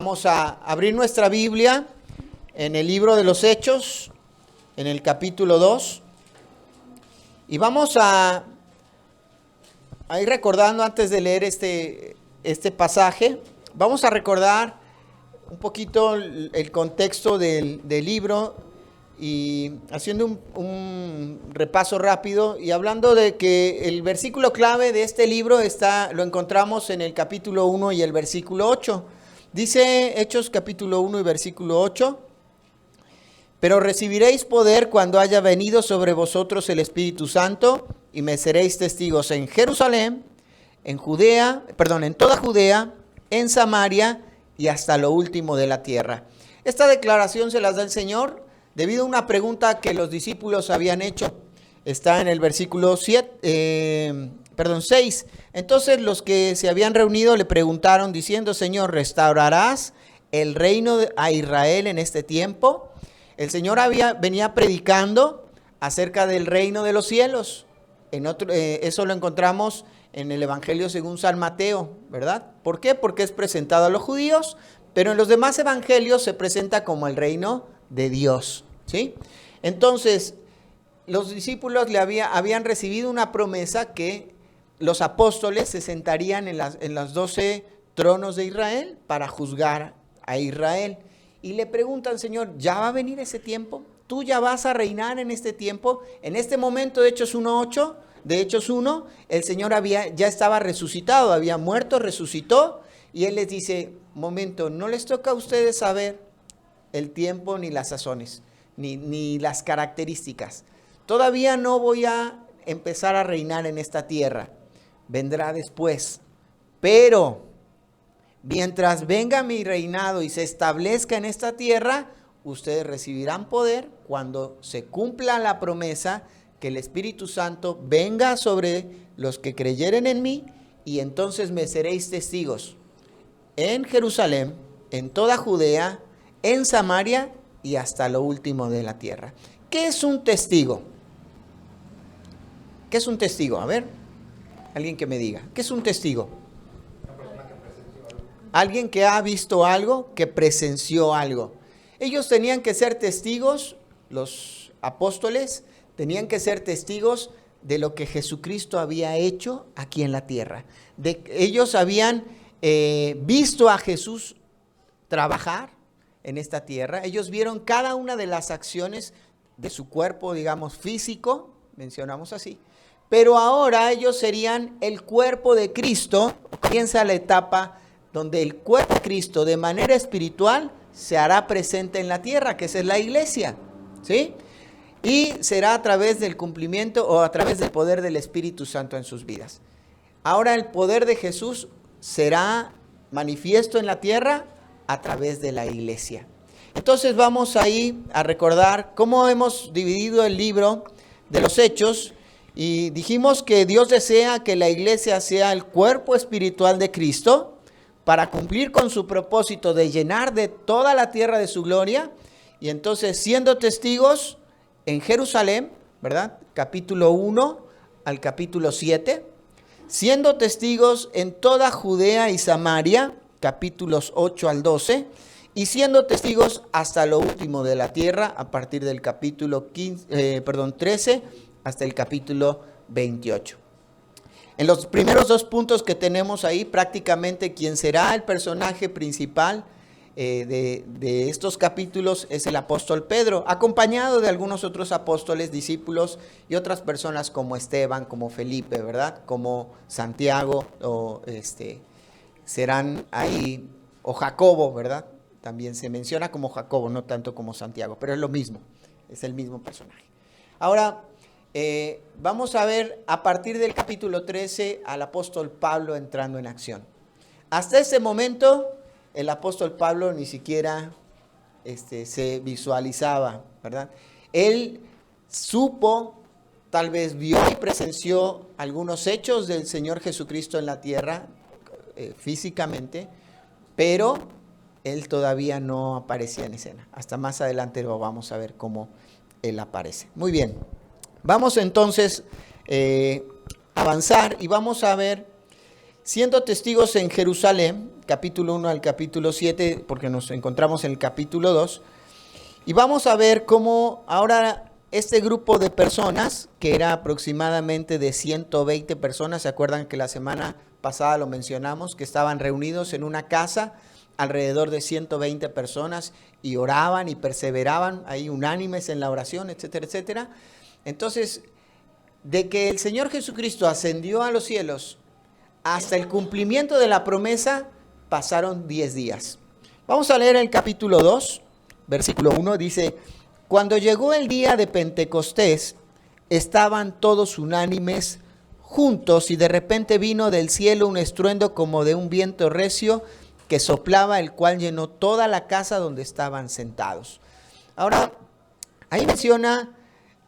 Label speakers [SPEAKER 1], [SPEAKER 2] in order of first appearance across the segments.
[SPEAKER 1] Vamos a abrir nuestra Biblia en el libro de los Hechos, en el capítulo 2. Y vamos a ir recordando antes de leer este pasaje. Vamos a recordar un poquito el contexto del libro y haciendo un repaso rápido y hablando de que el versículo clave de este libro lo encontramos en el capítulo 1 y el versículo 8. Dice Hechos capítulo 1 y versículo 8: pero recibiréis poder cuando haya venido sobre vosotros el Espíritu Santo, y me seréis testigos en Jerusalén, en toda Judea, en Samaria y hasta lo último de la tierra. Esta declaración se las da el Señor debido a una pregunta que los discípulos habían hecho. Está en el versículo 6. Entonces los que se habían reunido le preguntaron diciendo: Señor, ¿restaurarás el reino a Israel en este tiempo? El Señor venía predicando acerca del reino de los cielos. Eso lo encontramos en el Evangelio según San Mateo, ¿verdad? ¿Por qué? Porque es presentado a los judíos, pero en los demás evangelios se presenta como el reino de Dios, ¿sí? Entonces, los discípulos habían recibido una promesa que los apóstoles se sentarían en los 12 tronos de Israel para juzgar a Israel. Y le preguntan: Señor, ¿ya va a venir ese tiempo? ¿Tú ya vas a reinar en este tiempo? En este momento de Hechos 1, el Señor ya estaba resucitado, había muerto, resucitó, y Él les dice: momento, no les toca a ustedes saber el tiempo ni las sazones, ni las características. Todavía no voy a empezar a reinar en esta tierra, vendrá después, pero mientras venga mi reinado y se establezca en esta tierra, ustedes recibirán poder cuando se cumpla la promesa que el Espíritu Santo venga sobre los que creyeren en mí, y entonces me seréis testigos en Jerusalén, en toda Judea, en Samaria y hasta lo último de la tierra. ¿Qué es un testigo? ¿Qué es un testigo? A ver, alguien que me diga, ¿qué es un testigo? Alguien que ha visto algo, que presenció algo. Ellos tenían que ser testigos, los apóstoles tenían que ser testigos de lo que Jesucristo había hecho aquí en la tierra. Ellos habían visto a Jesús trabajar en esta tierra. Ellos vieron cada una de las acciones de su cuerpo, digamos, físico, mencionamos así. Pero ahora ellos serían el cuerpo de Cristo. Comienza la etapa donde el cuerpo de Cristo de manera espiritual se hará presente en la tierra, que esa es la iglesia, ¿sí? Y será a través del cumplimiento o a través del poder del Espíritu Santo en sus vidas. Ahora el poder de Jesús será manifiesto en la tierra a través de la iglesia. Entonces vamos ahí a recordar cómo hemos dividido el libro de los Hechos, y dijimos que Dios desea que la iglesia sea el cuerpo espiritual de Cristo para cumplir con su propósito de llenar de toda la tierra de su gloria. Y entonces, siendo testigos en Jerusalén, ¿verdad? Capítulo 1 al capítulo 7. Siendo testigos en toda Judea y Samaria, capítulos 8 al 12. Y siendo testigos hasta lo último de la tierra, a partir del capítulo 13 hasta el capítulo 28. En los primeros dos puntos que tenemos ahí, prácticamente quien será el personaje principal de estos capítulos es el apóstol Pedro, acompañado de algunos otros apóstoles, discípulos y otras personas como Esteban, como Felipe, ¿verdad? Como Santiago, serán ahí, o Jacobo, ¿verdad? También se menciona como Jacobo, no tanto como Santiago, pero es lo mismo, es el mismo personaje. Ahora, vamos a ver a partir del capítulo 13 al apóstol Pablo entrando en acción. Hasta ese momento el apóstol Pablo ni siquiera se visualizaba, ¿verdad? Él supo, tal vez vio y presenció algunos hechos del Señor Jesucristo en la tierra físicamente, pero él todavía no aparecía en escena. Hasta más adelante lo vamos a ver cómo él aparece. Muy bien. Vamos entonces a avanzar y vamos a ver Siendo testigos en Jerusalén, capítulo 1 al capítulo 7, porque nos encontramos en el capítulo 2, y vamos a ver cómo ahora este grupo de personas, que era aproximadamente de 120 personas, ¿se acuerdan que la semana pasada lo mencionamos? Que estaban reunidos en una casa, alrededor de 120 personas, y oraban y perseveraban ahí unánimes en la oración, etcétera, etcétera. Entonces, de que el Señor Jesucristo ascendió a los cielos hasta el cumplimiento de la promesa, pasaron 10 días. Vamos a leer el capítulo 2, versículo 1, dice: cuando llegó el día de Pentecostés, estaban todos unánimes juntos, y de repente vino del cielo un estruendo como de un viento recio que soplaba, el cual llenó toda la casa donde estaban sentados. Ahora, ahí menciona,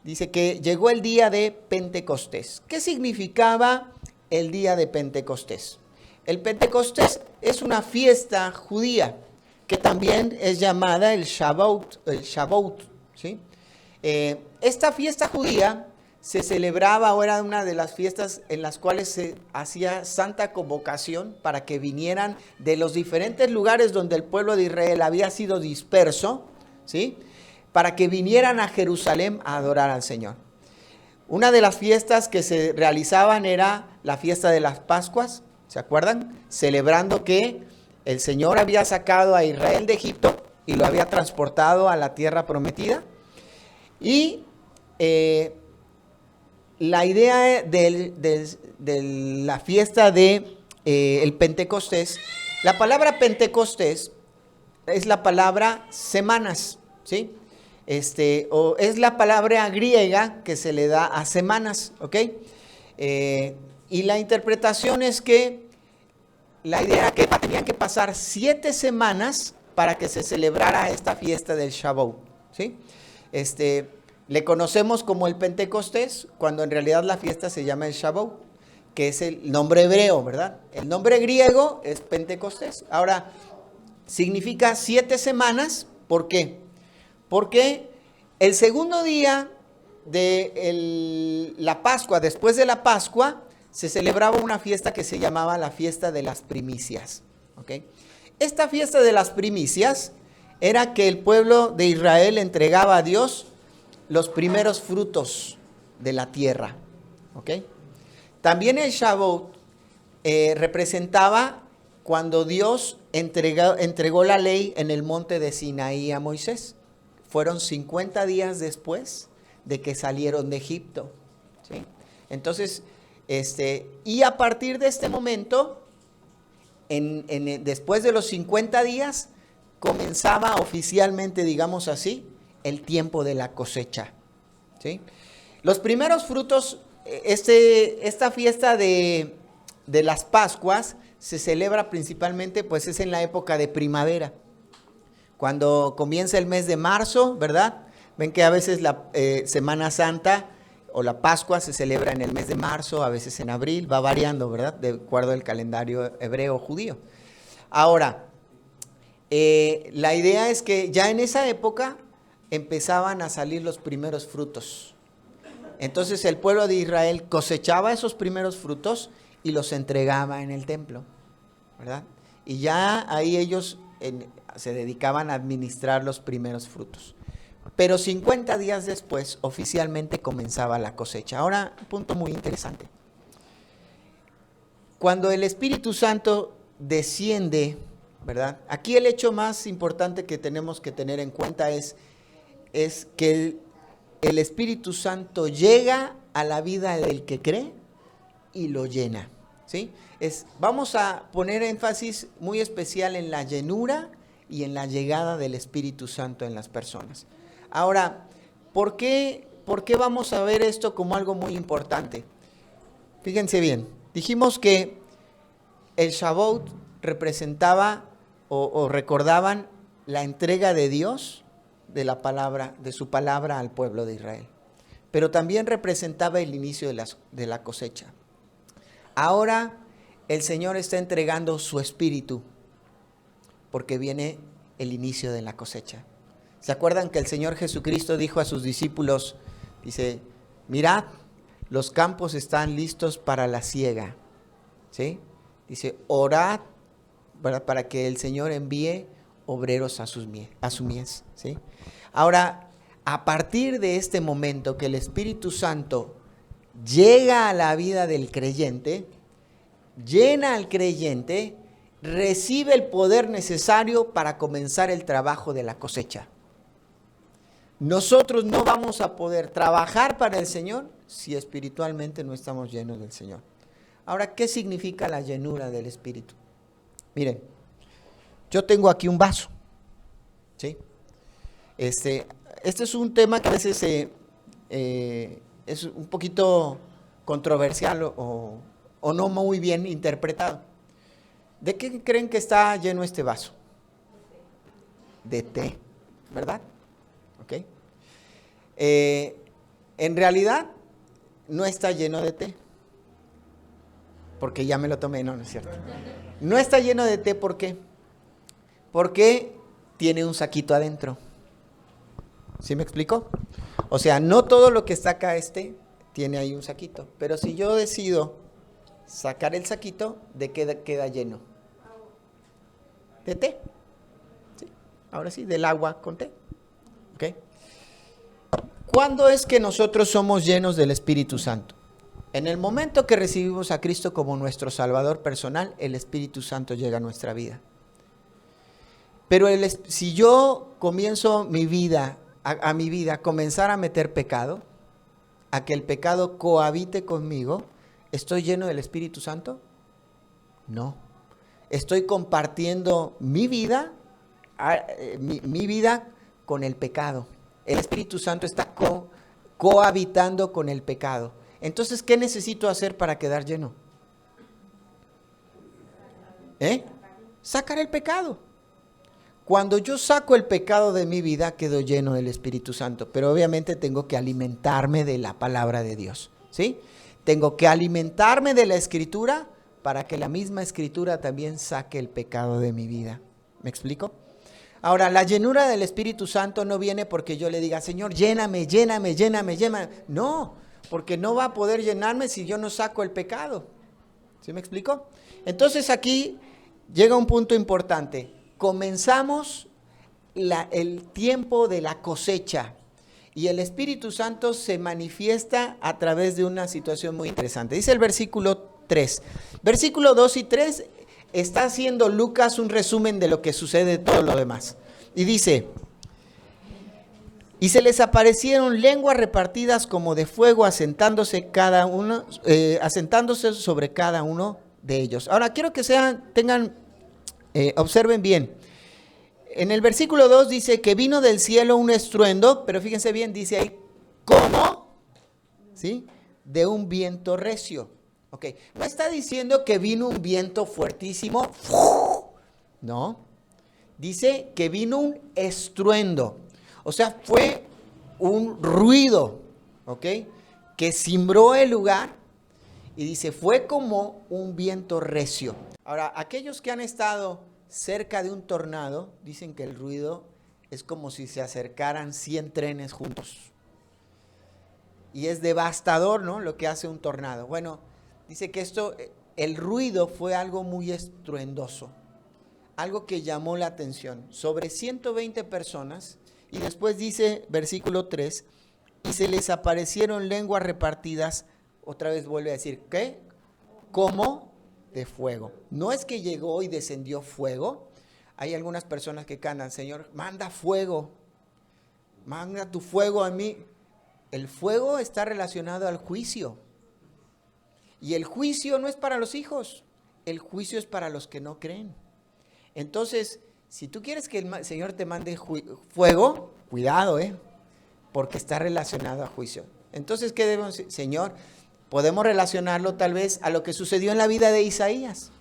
[SPEAKER 1] dice que llegó el día de Pentecostés. ¿Qué significaba el día de Pentecostés? El Pentecostés es una fiesta judía que también es llamada el Shavuot, ¿sí? Esta fiesta judía se celebraba, o era una de las fiestas en las cuales se hacía santa convocación para que vinieran de los diferentes lugares donde el pueblo de Israel había sido disperso, ¿sí? Para que vinieran a Jerusalén a adorar al Señor. Una de las fiestas que se realizaban era la fiesta de las Pascuas, ¿se acuerdan? Celebrando que el Señor había sacado a Israel de Egipto y lo había transportado a la tierra prometida. Y la idea de la fiesta de el Pentecostés, la palabra Pentecostés es la palabra semanas, ¿sí? O es la palabra griega que se le da a semanas, ¿ok? Y la interpretación es que la idea era que tenían que pasar 7 semanas para que se celebrara esta fiesta del Shavuot, ¿sí? Le conocemos como el Pentecostés, cuando en realidad la fiesta se llama el Shavuot, que es el nombre hebreo, ¿verdad? El nombre griego es Pentecostés. Ahora, significa 7 semanas, ¿por qué? Porque el segundo día de la Pascua, después de la Pascua, se celebraba una fiesta que se llamaba la fiesta de las primicias, ¿ok? Esta fiesta de las primicias era que el pueblo de Israel entregaba a Dios los primeros frutos de la tierra, ¿ok? También el Shavuot representaba cuando Dios entregó la ley en el monte de Sinaí a Moisés. Fueron 50 días después de que salieron de Egipto, ¿sí? Entonces, y a partir de este momento, después de los 50 días, comenzaba oficialmente, digamos así, el tiempo de la cosecha, ¿sí? Los primeros frutos, esta fiesta de las Pascuas se celebra principalmente, pues es en la época de primavera. Cuando comienza el mes de marzo, ¿verdad? Ven que a veces la Semana Santa o la Pascua se celebra en el mes de marzo, a veces en abril, va variando, ¿verdad? De acuerdo al calendario hebreo judío. Ahora, la idea es que ya en esa época empezaban a salir los primeros frutos. Entonces el pueblo de Israel cosechaba esos primeros frutos y los entregaba en el templo, ¿verdad? Y ya ahí ellos se dedicaban a administrar los primeros frutos. Pero 50 días después, oficialmente comenzaba la cosecha. Ahora, un punto muy interesante. Cuando el Espíritu Santo desciende, ¿verdad? Aquí el hecho más importante que tenemos que tener en cuenta es que el Espíritu Santo llega a la vida del que cree y lo llena, ¿sí? Vamos a poner énfasis muy especial en la llenura y en la llegada del Espíritu Santo en las personas. Ahora, ¿por qué vamos a ver esto como algo muy importante? Fíjense bien, dijimos que el Shavuot representaba o recordaban la entrega de Dios de su palabra al pueblo de Israel, pero también representaba el inicio de la cosecha. Ahora el Señor está entregando su Espíritu porque viene el inicio de la cosecha. ¿Se acuerdan que el Señor Jesucristo dijo a sus discípulos, dice, mirad, los campos están listos para la siega, ¿sí? Dice, orad, ¿verdad?, para que el Señor envíe obreros a su mies, ¿sí? Ahora, a partir de este momento que el Espíritu Santo llega a la vida del creyente, llena al creyente, recibe el poder necesario para comenzar el trabajo de la cosecha. Nosotros no vamos a poder trabajar para el Señor si espiritualmente no estamos llenos del Señor. Ahora, ¿qué significa la llenura del Espíritu? Miren, yo tengo aquí un vaso, ¿sí? Este es un tema que a veces es un poquito controversial o no muy bien interpretado. ¿De qué creen que está lleno este vaso? De té, ¿verdad? ¿Ok? En realidad no está lleno de té, porque ya me lo tomé, no es cierto. No está lleno de té, ¿por qué? Porque tiene un saquito adentro. ¿Sí me explico? O sea, no todo lo que está acá tiene ahí un saquito, pero si yo decido sacar el saquito, ¿de qué queda lleno? De té. ¿Sí? Ahora sí, del agua con té. ¿Ok? ¿Cuándo es que nosotros somos llenos del Espíritu Santo? En el momento que recibimos a Cristo como nuestro Salvador personal, el Espíritu Santo llega a nuestra vida. Pero si yo comienzo mi vida, a mi vida, comenzar a meter pecado, a que el pecado cohabite conmigo, ¿estoy lleno del Espíritu Santo? No. Estoy compartiendo mi vida, mi vida con el pecado. El Espíritu Santo está cohabitando con el pecado. Entonces, ¿qué necesito hacer para quedar lleno? Sacar el pecado. Cuando yo saco el pecado de mi vida, quedo lleno del Espíritu Santo. Pero obviamente tengo que alimentarme de la palabra de Dios, ¿sí? Tengo que alimentarme de la Escritura para que la misma Escritura también saque el pecado de mi vida. ¿Me explico? Ahora, la llenura del Espíritu Santo no viene porque yo le diga, Señor, lléname, lléname, lléname, lléname. No, porque no va a poder llenarme si yo no saco el pecado. ¿Sí me explico? Entonces aquí llega un punto importante. Comenzamos el tiempo de la cosecha y el Espíritu Santo se manifiesta a través de una situación muy interesante. Dice el versículo 3. Versículo 2 y 3 está haciendo Lucas un resumen de lo que sucede todo lo demás. Y dice, y se les aparecieron lenguas repartidas como de fuego asentándose sobre cada uno de ellos. Ahora quiero que observen bien. En el versículo 2 dice que vino del cielo un estruendo, pero fíjense bien, dice ahí, ¿cómo? ¿Sí? De un viento recio. Ok, no está diciendo que vino un viento fuertísimo, no, dice que vino un estruendo, o sea, fue un ruido, ok, que cimbró el lugar y dice, fue como un viento recio. Ahora, aquellos que han estado cerca de un tornado, dicen que el ruido es como si se acercaran 100 trenes juntos. Y es devastador, ¿no?, lo que hace un tornado. Bueno, dice que el ruido fue algo muy estruendoso, algo que llamó la atención. Sobre 120 personas, y después dice, versículo 3, y se les aparecieron lenguas repartidas, otra vez vuelve a decir, ¿qué? Como de fuego. No es que llegó y descendió fuego. Hay algunas personas que cantan, Señor, manda fuego, manda tu fuego a mí. El fuego está relacionado al juicio. Y el juicio no es para los hijos, el juicio es para los que no creen. Entonces, si tú quieres que el Señor te mande fuego, cuidado, porque está relacionado a juicio. Entonces, ¿qué debemos decir? Señor, podemos relacionarlo tal vez a lo que sucedió en la vida de Isaías,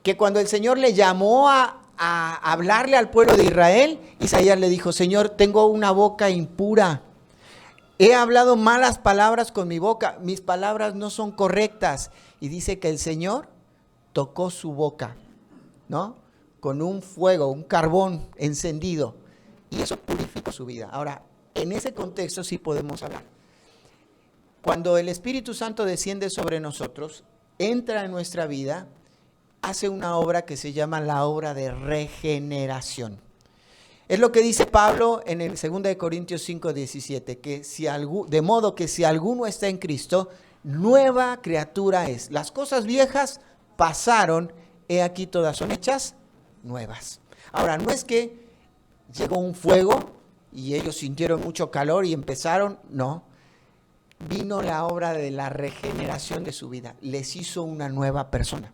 [SPEAKER 1] que cuando el Señor le llamó a hablarle al pueblo de Israel, Isaías le dijo, Señor, tengo una boca impura. He hablado malas palabras con mi boca, mis palabras no son correctas. Y dice que el Señor tocó su boca, ¿no? Con un fuego, un carbón encendido. Y eso purificó su vida. Ahora, en ese contexto sí podemos hablar. Cuando el Espíritu Santo desciende sobre nosotros, entra en nuestra vida hace una obra que se llama la obra de regeneración. Es lo que dice Pablo en el 2 de Corintios 5:17, que de modo que si alguno está en Cristo, nueva criatura es. Las cosas viejas pasaron, he aquí todas son hechas nuevas. Ahora, no es que llegó un fuego y ellos sintieron mucho calor y empezaron, no. Vino la obra de la regeneración de su vida, les hizo una nueva persona.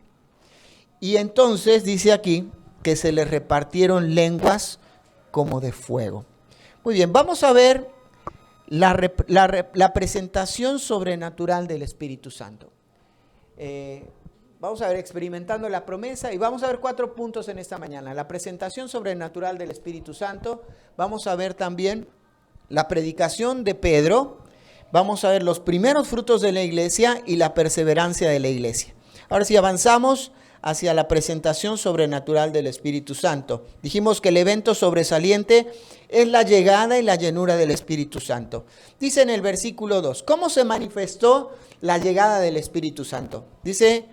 [SPEAKER 1] Y entonces dice aquí que se les repartieron lenguas como de fuego. Muy bien, vamos a ver la presentación sobrenatural del Espíritu Santo. Vamos a ver experimentando la promesa y vamos a ver 4 puntos en esta mañana. La presentación sobrenatural del Espíritu Santo. Vamos a ver también la predicación de Pedro. Vamos a ver los primeros frutos de la iglesia y la perseverancia de la iglesia. Ahora sí, avanzamos hacia la presentación sobrenatural del Espíritu Santo. Dijimos que el evento sobresaliente es la llegada y la llenura del Espíritu Santo. Dice en el versículo 2, ¿cómo se manifestó la llegada del Espíritu Santo? Dice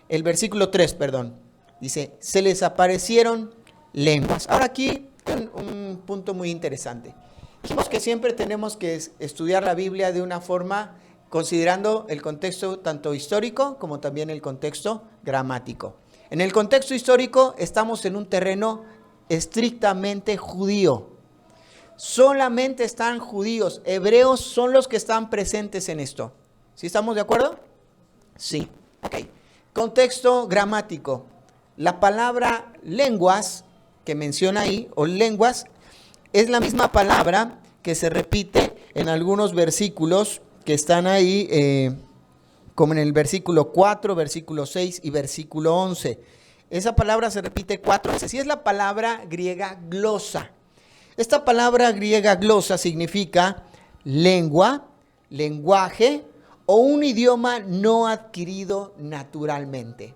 [SPEAKER 1] el versículo 3, dice, se les aparecieron lenguas. Ahora aquí un punto muy interesante. Dijimos que siempre tenemos que estudiar la Biblia de una forma considerando el contexto tanto histórico como también el contexto gramático. En el contexto histórico estamos en un terreno estrictamente judío. Solamente están judíos, hebreos son los que están presentes en esto. ¿Sí estamos de acuerdo? Sí. Ok. Contexto gramático. La palabra lenguas que menciona ahí, o lenguas, es la misma palabra que se repite en algunos versículos que están ahí, como en el versículo 4, versículo 6 y versículo 11. Esa palabra se repite 4 veces y es la palabra griega glosa. Esta palabra griega glosa significa lengua, lenguaje o un idioma no adquirido naturalmente.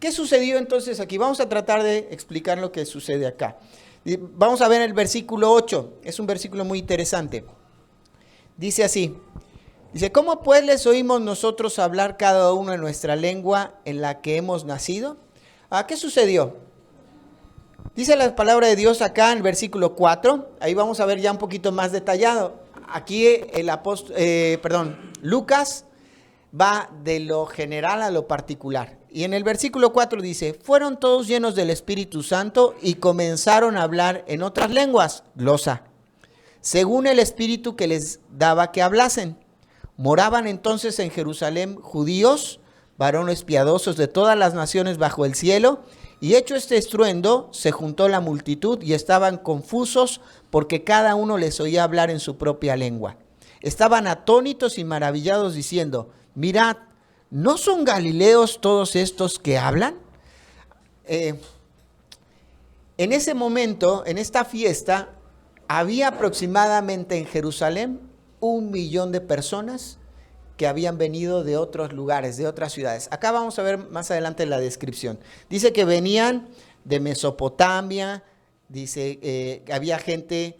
[SPEAKER 1] ¿Qué sucedió entonces aquí? Vamos a tratar de explicar lo que sucede acá. Vamos a ver el versículo 8, es un versículo muy interesante. Dice así, dice, ¿cómo pues les oímos nosotros hablar cada uno en nuestra lengua en la que hemos nacido? ¿Qué sucedió? Dice la palabra de Dios acá en el versículo 4, ahí vamos a ver ya un poquito más detallado. Aquí Lucas va de lo general a lo particular. Y en el versículo 4 dice, fueron todos llenos del Espíritu Santo y comenzaron a hablar en otras lenguas, glosa, según el Espíritu que les daba que hablasen. Moraban entonces en Jerusalén judíos, varones piadosos de todas las naciones bajo el cielo, y hecho este estruendo, se juntó la multitud y estaban confusos porque cada uno les oía hablar en su propia lengua. Estaban atónitos y maravillados diciendo, mirad, ¿no son galileos todos estos que hablan? En ese momento, en esta fiesta, había aproximadamente en Jerusalén 1 millón de personas que habían venido de otros lugares, de otras ciudades. Acá vamos a ver más adelante la descripción. Dice que venían de Mesopotamia, dice que había gente,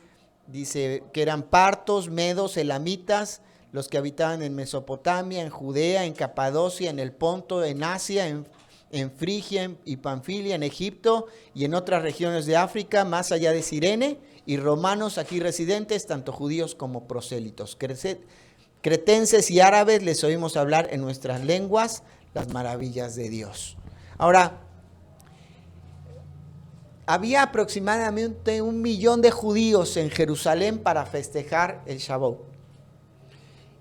[SPEAKER 1] dice que eran partos, medos, elamitas, los que habitaban en Mesopotamia, en Judea, en Capadocia, en el Ponto, en Asia, en Frigia y Panfilia, en Egipto y en otras regiones de África, más allá de Cirene, y romanos aquí residentes, tanto judíos como prosélitos. Cretenses y árabes les oímos hablar en nuestras lenguas las maravillas de Dios. Ahora, había aproximadamente 1 millón de judíos en Jerusalén para festejar el Shavuot.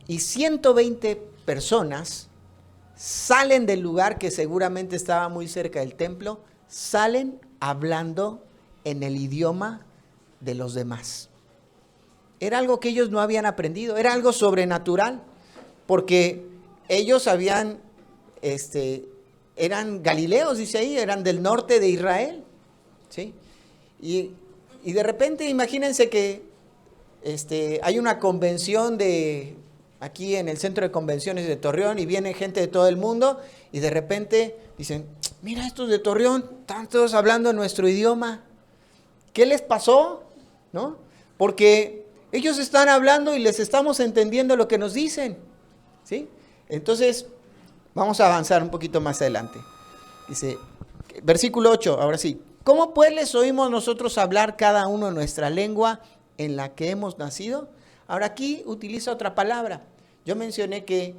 [SPEAKER 1] Y 120 personas salen del lugar que seguramente estaba muy cerca del templo, salen hablando en el idioma de los demás. Era algo que ellos no habían aprendido, era algo sobrenatural, porque ellos eran galileos, dice ahí, eran del norte de Israel, ¿sí? Y de repente imagínense que hay una convención aquí en el centro de convenciones de Torreón y viene gente de todo el mundo y de repente dicen, mira, estos de Torreón están todos hablando nuestro idioma. ¿Qué les pasó? ¿No? Porque ellos están hablando y les estamos entendiendo lo que nos dicen, ¿sí? Entonces, Vamos a avanzar un poquito más adelante. Dice, versículo 8, ahora sí. ¿Cómo pues les oímos nosotros hablar cada uno en nuestra lengua en la que hemos nacido? Ahora aquí utiliza otra palabra. Yo mencioné que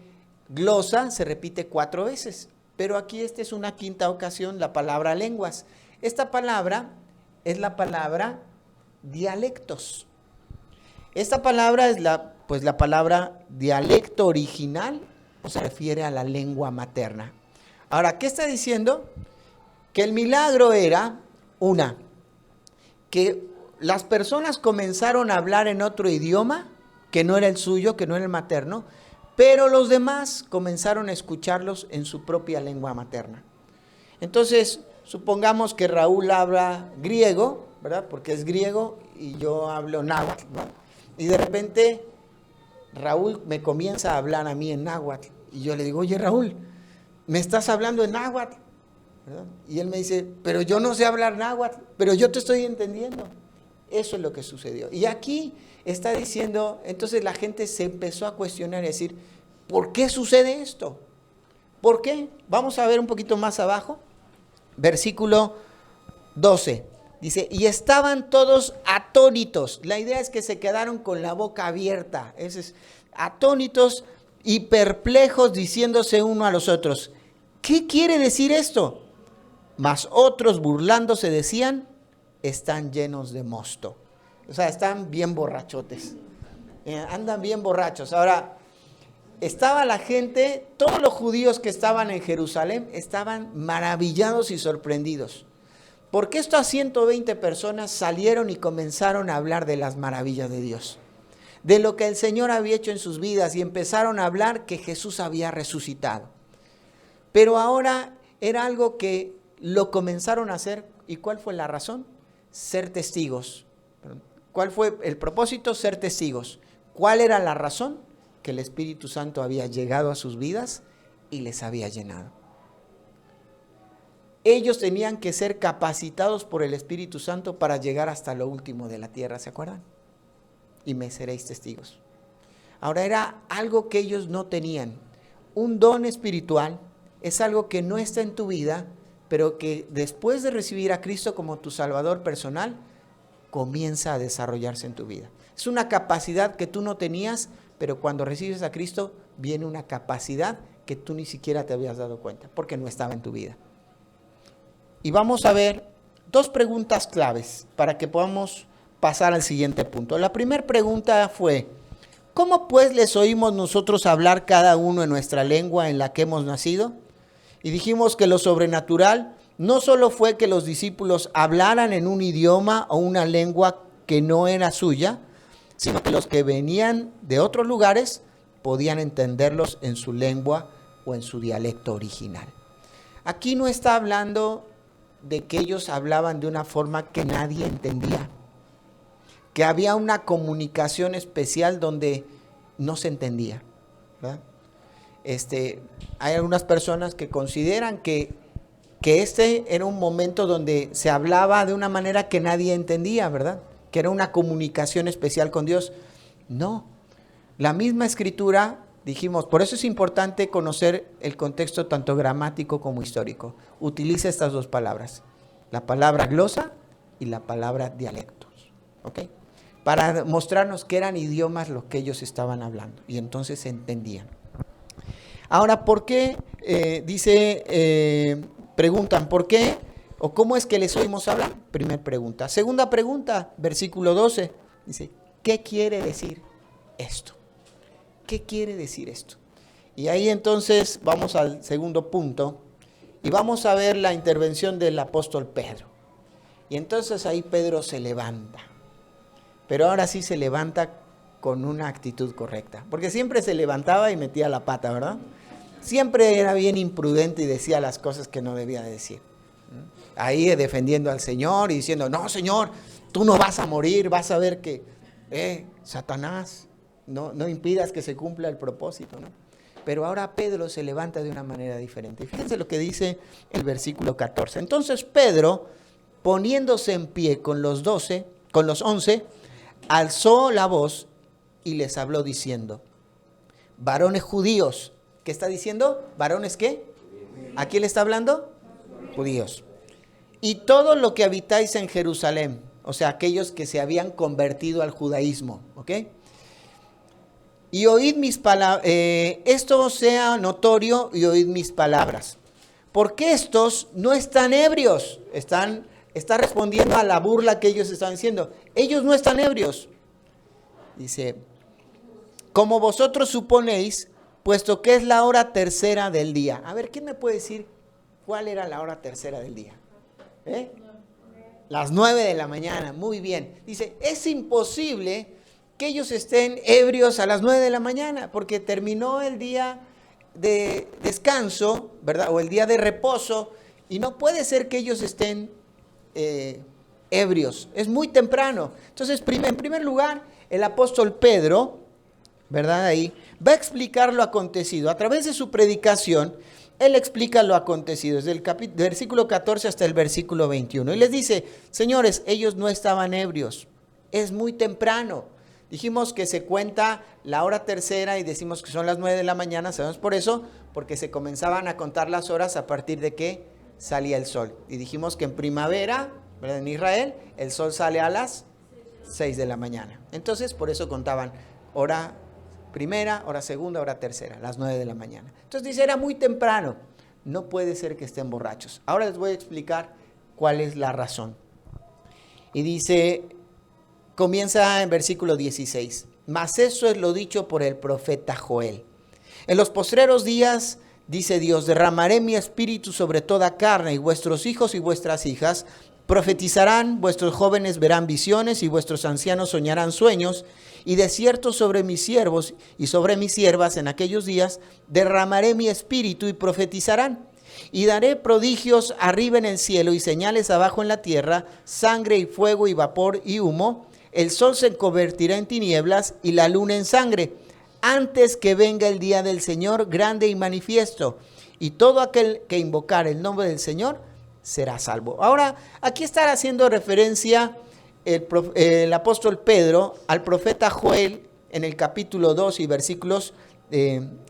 [SPEAKER 1] glosa se repite 4 veces, pero aquí esta es una quinta ocasión la palabra lenguas. Esta palabra es la palabra dialectos. Esta palabra es la palabra dialecto original, se refiere a la lengua materna. Ahora, ¿qué está diciendo? Que el milagro era, que las personas comenzaron a hablar en otro idioma, que no era el suyo, que no era el materno, pero los demás comenzaron a escucharlos en su propia lengua materna. Entonces, supongamos que Raúl habla griego, ¿verdad? Porque es griego y yo hablo náhuatl, ¿no? Y de repente Raúl me comienza a hablar a mí en náhuatl. Y yo le digo, oye Raúl, ¿me estás hablando en náhuatl? ¿Verdad? Y él me dice, pero yo no sé hablar náhuatl, pero yo te estoy entendiendo. Eso es lo que sucedió. Y aquí está diciendo, entonces la gente se empezó a cuestionar y decir, ¿por qué sucede esto? ¿Por qué? Vamos a ver un poquito más abajo. Versículo 12. Dice, y estaban todos atónitos. La idea es que se quedaron con la boca abierta. Atónitos y perplejos, diciéndose uno a los otros, ¿qué quiere decir esto? Mas otros burlándose decían, están llenos de mosto. O sea, están bien borrachotes. Andan bien borrachos. Ahora, estaba la gente, todos los judíos que estaban en Jerusalén, estaban maravillados y sorprendidos. Porque estas 120 personas salieron y comenzaron a hablar de las maravillas de Dios, de lo que el Señor había hecho en sus vidas, y empezaron a hablar que Jesús había resucitado. Pero ahora era algo que lo comenzaron a hacer. ¿Y cuál fue la razón? Ser testigos. ¿Cuál fue el propósito? Ser testigos. ¿Cuál era la razón? Que el Espíritu Santo había llegado a sus vidas y les había llenado. Ellos tenían que ser capacitados por el Espíritu Santo para llegar hasta lo último de la tierra, ¿se acuerdan? Y me seréis testigos. Ahora era algo que ellos no tenían. Un don espiritual es algo que no está en tu vida, pero que después de recibir a Cristo como tu Salvador personal, comienza a desarrollarse en tu vida. Es una capacidad que tú no tenías, pero cuando recibes a Cristo viene una capacidad que tú ni siquiera te habías dado cuenta, porque no estaba en tu vida. Y vamos a ver 2 preguntas claves para que podamos pasar al siguiente punto. La primera pregunta fue, ¿cómo pues les oímos nosotros hablar cada uno en nuestra lengua en la que hemos nacido? Y dijimos que lo sobrenatural no solo fue que los discípulos hablaran en un idioma o una lengua que no era suya, sino que los que venían de otros lugares podían entenderlos en su lengua o en su dialecto original. Aquí no está hablando de que ellos hablaban de una forma que nadie entendía, que había una comunicación especial donde no se entendía, ¿verdad? Hay algunas personas que consideran que este era un momento donde se hablaba de una manera que nadie entendía, ¿verdad? Que era una comunicación especial con Dios. No, la misma escritura, dijimos, por eso es importante conocer el contexto tanto gramático como histórico. Utiliza estas 2 palabras, la palabra glosa y la palabra dialectos, ¿ok? Para mostrarnos que eran idiomas los que ellos estaban hablando, y entonces se entendían. Ahora, ¿por qué? Preguntan, ¿por qué? ¿O cómo es que les oímos hablar? Primera pregunta. Segunda pregunta, versículo 12, dice, ¿qué quiere decir esto? ¿Qué quiere decir esto? Y ahí entonces vamos al segundo punto y vamos a ver la intervención del apóstol Pedro. Y entonces ahí Pedro se levanta, pero ahora sí se levanta con una actitud correcta, porque siempre se levantaba y metía la pata, ¿verdad? Siempre era bien imprudente y decía las cosas que no debía de decir. Ahí defendiendo al Señor y diciendo, no, Señor, tú no vas a morir, vas a ver que, Satanás, no impidas que se cumpla el propósito, ¿no? Pero ahora Pedro se levanta de una manera diferente. Fíjense lo que dice el versículo 14. Entonces Pedro, poniéndose en pie con los 11, alzó la voz y les habló diciendo, varones judíos ¿Qué está diciendo? ¿Varones qué? ¿A quién le está hablando? Judíos. Y todo lo que habitáis en Jerusalén, o sea, aquellos que se habían convertido al judaísmo, ¿ok? Y oíd mis palabras, esto sea notorio y oíd mis palabras. Porque estos no están ebrios, está respondiendo a la burla que ellos están diciendo. Ellos no están ebrios. Dice, como vosotros suponéis, puesto que es la hora tercera del día. A ver, ¿quién me puede decir cuál era la hora tercera del día? Las 9 de la mañana, muy bien. Dice, es imposible que ellos estén ebrios a las 9 de la mañana, porque terminó el día de descanso, ¿verdad? O el día de reposo, y no puede ser que ellos estén ebrios. Es muy temprano. Entonces, en primer lugar, el apóstol Pedro, ¿verdad? Ahí va a explicar lo acontecido. A través de su predicación, él explica lo acontecido, desde el versículo 14 hasta el versículo 21. Y les dice, señores, ellos no estaban ebrios, es muy temprano. Dijimos que se cuenta la hora tercera y decimos que son las 9 de la mañana, ¿sabemos por eso? Porque se comenzaban a contar las horas a partir de que salía el sol. Y dijimos que en primavera, ¿verdad? En Israel, el sol sale a las 6 de la mañana. Entonces, por eso contaban hora primera, hora segunda, hora tercera, las 9 de la mañana. Entonces dice, era muy temprano, no puede ser que estén borrachos. Ahora les voy a explicar cuál es la razón. Y dice, comienza en versículo 16, mas eso es lo dicho por el profeta Joel. En los postreros días, dice Dios, derramaré mi espíritu sobre toda carne, y vuestros hijos y vuestras hijas profetizarán, vuestros jóvenes verán visiones, y vuestros ancianos soñarán sueños. Y de cierto sobre mis siervos y sobre mis siervas en aquellos días derramaré mi espíritu y profetizarán. Y daré prodigios arriba en el cielo y señales abajo en la tierra, sangre y fuego y vapor y humo. El sol se convertirá en tinieblas y la luna en sangre, antes que venga el día del Señor grande y manifiesto. Y todo aquel que invocar el nombre del Señor será salvo. Ahora, aquí está haciendo referencia el apóstol Pedro al profeta Joel en el capítulo 2 y versículos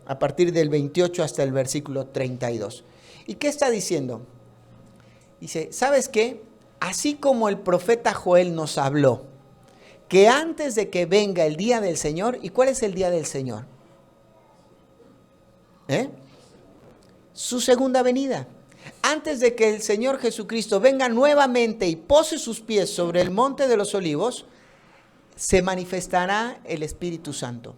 [SPEAKER 1] a partir del 28 hasta el versículo 32. ¿Y qué está diciendo? Dice, ¿sabes qué? Así como el profeta Joel nos habló, que antes de que venga el día del Señor, ¿y cuál es el día del Señor? Su segunda venida. Antes de que el Señor Jesucristo venga nuevamente y pose sus pies sobre el monte de los olivos, se manifestará el Espíritu Santo.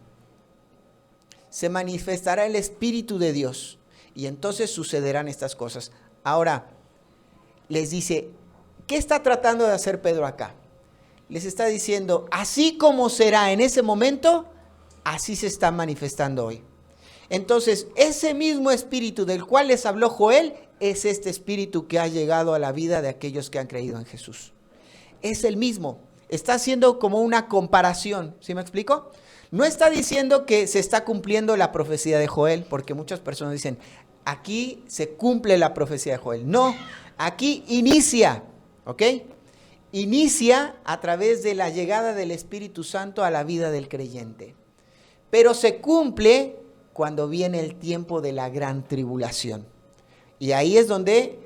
[SPEAKER 1] Se manifestará el Espíritu de Dios. Y entonces sucederán estas cosas. Ahora, les dice, ¿qué está tratando de hacer Pedro acá? Les está diciendo, así como será en ese momento, así se está manifestando hoy. Entonces, ese mismo Espíritu del cual les habló Joel, es este Espíritu que ha llegado a la vida de aquellos que han creído en Jesús. Es el mismo. Está haciendo como una comparación. ¿Sí me explico? No está diciendo que se está cumpliendo la profecía de Joel, porque muchas personas dicen, aquí se cumple la profecía de Joel. No, aquí inicia, ¿ok? Inicia a través de la llegada del Espíritu Santo a la vida del creyente. Pero se cumple cuando viene el tiempo de la gran tribulación. Y ahí es donde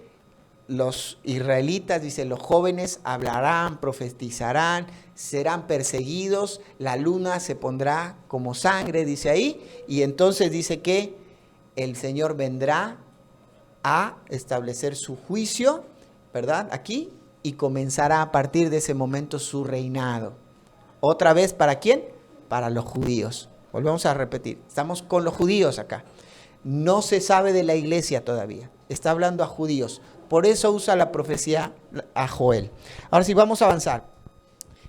[SPEAKER 1] los israelitas, dice, los jóvenes hablarán, profetizarán, serán perseguidos, la luna se pondrá como sangre, dice ahí, y entonces dice que el Señor vendrá a establecer su juicio, ¿verdad? Aquí, y comenzará a partir de ese momento su reinado. Otra vez, ¿para quién? Para los judíos. Volvemos a repetir, estamos con los judíos acá. No se sabe de la iglesia todavía. Está hablando a judíos. Por eso usa la profecía a Joel. Ahora sí, vamos a avanzar.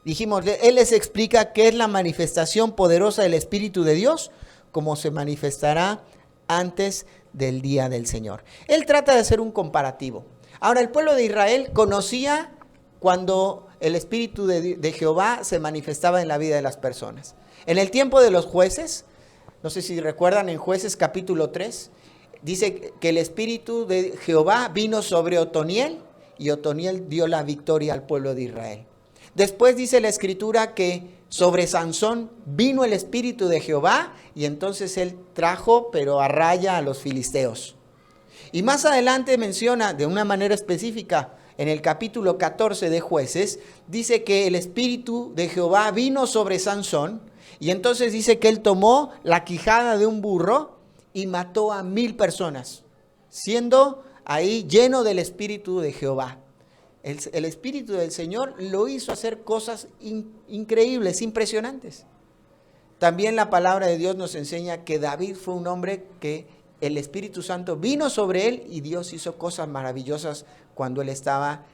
[SPEAKER 1] Dijimos, él les explica qué es la manifestación poderosa del Espíritu de Dios, como se manifestará antes del día del Señor. Él trata de hacer un comparativo. Ahora, el pueblo de Israel conocía cuando el Espíritu de Jehová se manifestaba en la vida de las personas. En el tiempo de los jueces, no sé si recuerdan en Jueces capítulo 3, dice que el Espíritu de Jehová vino sobre Otoniel y Otoniel dio la victoria al pueblo de Israel. Después dice la Escritura que sobre Sansón vino el Espíritu de Jehová y entonces él trajo, pero a raya a los filisteos. Y más adelante menciona de una manera específica, en el capítulo 14 de Jueces, dice que el Espíritu de Jehová vino sobre Sansón y entonces dice que él tomó la quijada de un burro y mató a 1000 personas, siendo ahí lleno del Espíritu de Jehová. El Espíritu del Señor lo hizo hacer cosas increíbles, impresionantes. También la palabra de Dios nos enseña que David fue un hombre que el Espíritu Santo vino sobre él y Dios hizo cosas maravillosas cuando él estaba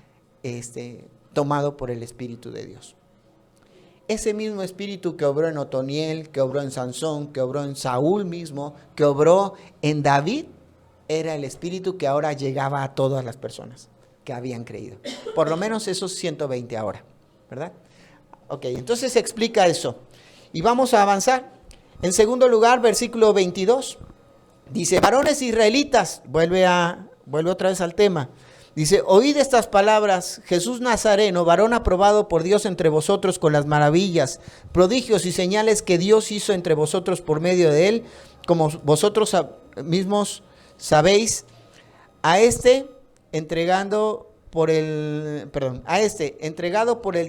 [SPEAKER 1] tomado por el Espíritu de Dios. Ese mismo Espíritu que obró en Otoniel, que obró en Sansón, que obró en Saúl mismo, que obró en David, era el Espíritu que ahora llegaba a todas las personas que habían creído. Por lo menos esos 120 ahora, ¿verdad? Ok, entonces se explica eso. Y vamos a avanzar. En segundo lugar, versículo 22. Dice, varones israelitas, vuelve otra vez al tema. Dice, oíd estas palabras, Jesús Nazareno, varón aprobado por Dios entre vosotros con las maravillas, prodigios y señales que Dios hizo entre vosotros por medio de él, como vosotros mismos sabéis, entregado por el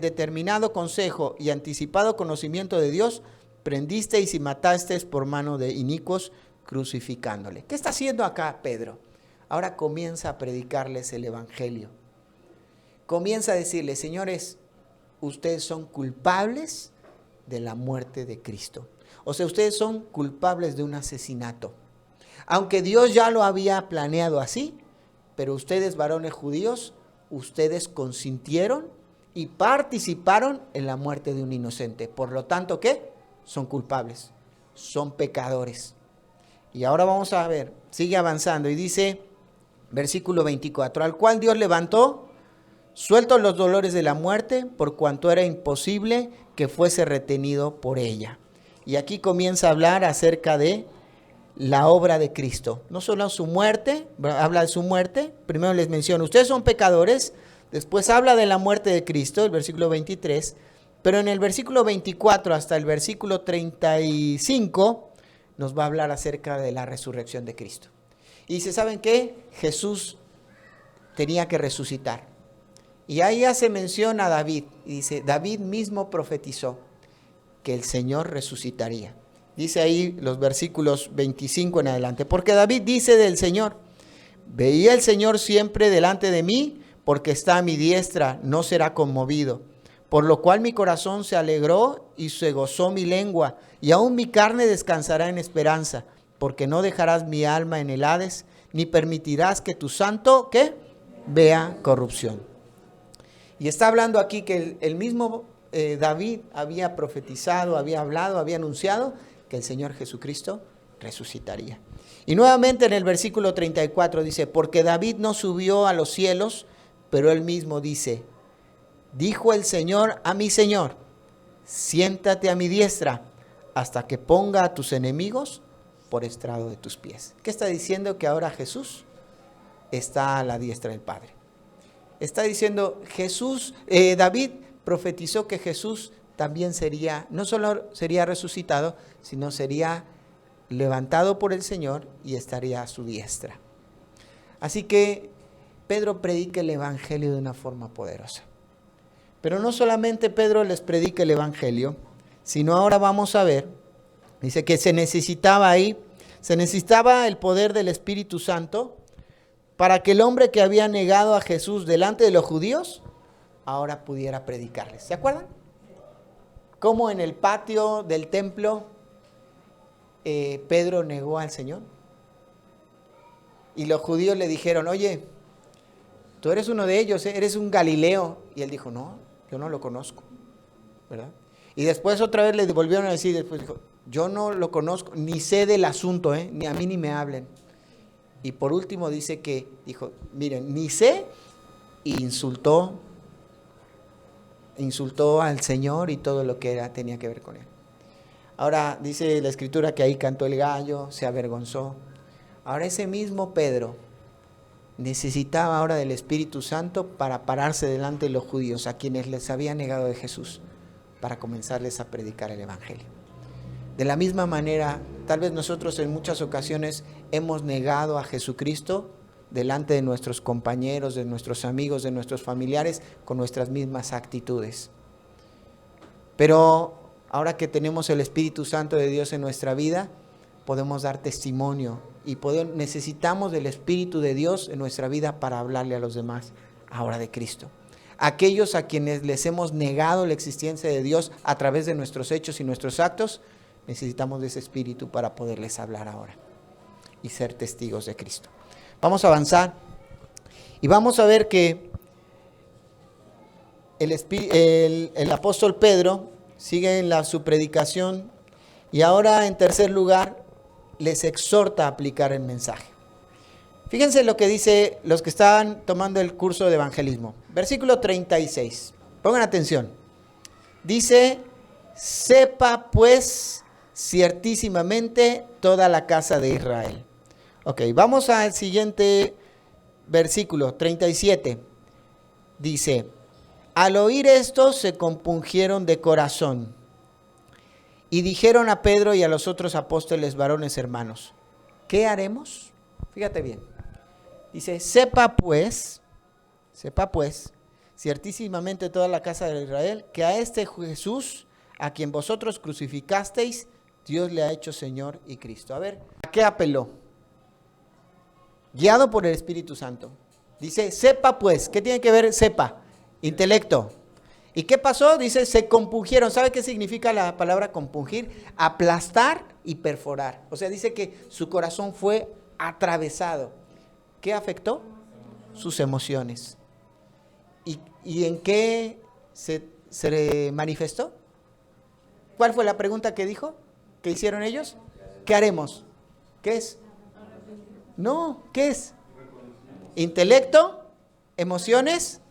[SPEAKER 1] determinado consejo y anticipado conocimiento de Dios, prendisteis y matasteis por mano de inicuos, crucificándole. ¿Qué está haciendo acá Pedro? Ahora comienza a predicarles el evangelio. Comienza a decirles, señores, ustedes son culpables de la muerte de Cristo. O sea, ustedes son culpables de un asesinato. Aunque Dios ya lo había planeado así, pero ustedes, varones judíos, ustedes consintieron y participaron en la muerte de un inocente. Por lo tanto, ¿qué? Son culpables, son pecadores. Y ahora vamos a ver, sigue avanzando y dice, versículo 24, al cual Dios levantó, sueltos los dolores de la muerte, por cuanto era imposible que fuese retenido por ella. Y aquí comienza a hablar acerca de la obra de Cristo. No solo su muerte, habla de su muerte, primero les menciona, ustedes son pecadores, después habla de la muerte de Cristo, el versículo 23, pero en el versículo 24 hasta el versículo 35 nos va a hablar acerca de la resurrección de Cristo. Y dice, ¿saben qué? Jesús tenía que resucitar. Y ahí hace mención a David. Y dice, David mismo profetizó que el Señor resucitaría. Dice ahí los versículos 25 en adelante. Porque David dice del Señor, veía el Señor siempre delante de mí, porque está a mi diestra, no será conmovido. Por lo cual mi corazón se alegró y se gozó mi lengua, y aún mi carne descansará en esperanza, porque no dejarás mi alma en el Hades, ni permitirás que tu santo, ¿qué? Vea corrupción. Y está hablando aquí que el mismo David había profetizado, había hablado, había anunciado que el Señor Jesucristo resucitaría. Y nuevamente en el versículo 34 dice, porque David no subió a los cielos, pero él mismo dice, dijo el Señor a mi Señor, siéntate a mi diestra hasta que ponga a tus enemigos por estrado de tus pies. ¿Qué está diciendo? Que ahora Jesús está a la diestra del Padre. Está diciendo David profetizó que Jesús también sería, no solo sería resucitado, sino sería levantado por el Señor y estaría a su diestra. Así que Pedro predica el evangelio de una forma poderosa. Pero no solamente Pedro les predica el evangelio, sino ahora vamos a ver, dice que se necesitaba el poder del Espíritu Santo para que el hombre que había negado a Jesús delante de los judíos, ahora pudiera predicarles. ¿Se acuerdan? Cómo en el patio del templo Pedro negó al Señor. Y los judíos le dijeron, oye, tú eres uno de ellos, eres un Galileo. Y él dijo, no, yo no lo conozco, ¿verdad? Y después otra vez le volvieron a decir, después dijo, yo no lo conozco, ni sé del asunto, ni a mí ni me hablen. Y por último dice que, dijo, miren, ni sé, y insultó al Señor y todo lo que tenía que ver con él. Ahora dice la Escritura que ahí cantó el gallo, se avergonzó. Ahora ese mismo Pedro necesitaba ahora del Espíritu Santo para pararse delante de los judíos, a quienes les había negado de Jesús, para comenzarles a predicar el Evangelio. De la misma manera, tal vez nosotros en muchas ocasiones hemos negado a Jesucristo delante de nuestros compañeros, de nuestros amigos, de nuestros familiares, con nuestras mismas actitudes. Pero ahora que tenemos el Espíritu Santo de Dios en nuestra vida, podemos dar testimonio y necesitamos del Espíritu de Dios en nuestra vida para hablarle a los demás ahora de Cristo. Aquellos a quienes les hemos negado la existencia de Dios a través de nuestros hechos y nuestros actos, necesitamos de ese Espíritu para poderles hablar ahora y ser testigos de Cristo. Vamos a avanzar y vamos a ver que el apóstol Pedro sigue en su predicación y ahora en tercer lugar les exhorta a aplicar el mensaje. Fíjense lo que dice los que estaban tomando el curso de evangelismo. Versículo 36. Pongan atención. Dice, sepa pues ciertísimamente toda la casa de Israel. Ok, vamos al siguiente versículo, 37. Dice, al oír esto se compungieron de corazón y dijeron a Pedro y a los otros apóstoles varones hermanos, ¿qué haremos? Fíjate bien. Dice, sepa pues, ciertísimamente toda la casa de Israel, que a este Jesús, a quien vosotros crucificasteis, Dios le ha hecho Señor y Cristo. A ver, ¿a qué apeló? Guiado por el Espíritu Santo. Dice, sepa pues, ¿qué tiene que ver sepa? Intelecto. ¿Y qué pasó? Dice, se compungieron. ¿Sabe qué significa la palabra compungir? Aplastar y perforar. O sea, dice que su corazón fue atravesado. ¿Qué afectó? Sus emociones. ¿Y en qué se manifestó? ¿Cuál fue la pregunta que dijo? ¿Qué hicieron ellos? ¿Qué haremos? ¿Qué es? No, ¿qué es? Intelecto, emociones,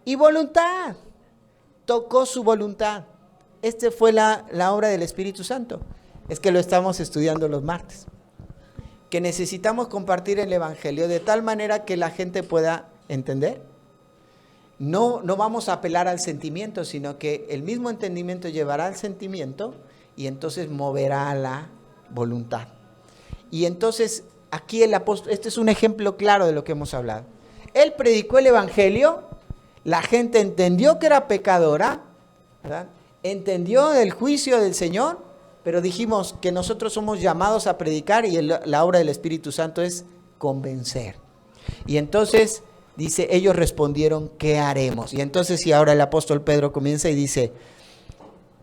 [SPEAKER 1] y voluntad. Tocó su voluntad. Esta fue la obra del Espíritu Santo. Es que lo estamos estudiando los martes. Que necesitamos compartir el Evangelio de tal manera que la gente pueda entender. No vamos a apelar al sentimiento, sino que el mismo entendimiento llevará al sentimiento y entonces moverá a la voluntad. Y entonces aquí el apóstol, este es un ejemplo claro de lo que hemos hablado. Él predicó el Evangelio, la gente entendió que era pecadora, ¿verdad? Entendió el juicio del Señor, pero dijimos que nosotros somos llamados a predicar y la obra del Espíritu Santo es convencer. Y entonces dice, ellos respondieron, ¿qué haremos? Y entonces, y ahora el apóstol Pedro comienza y dice,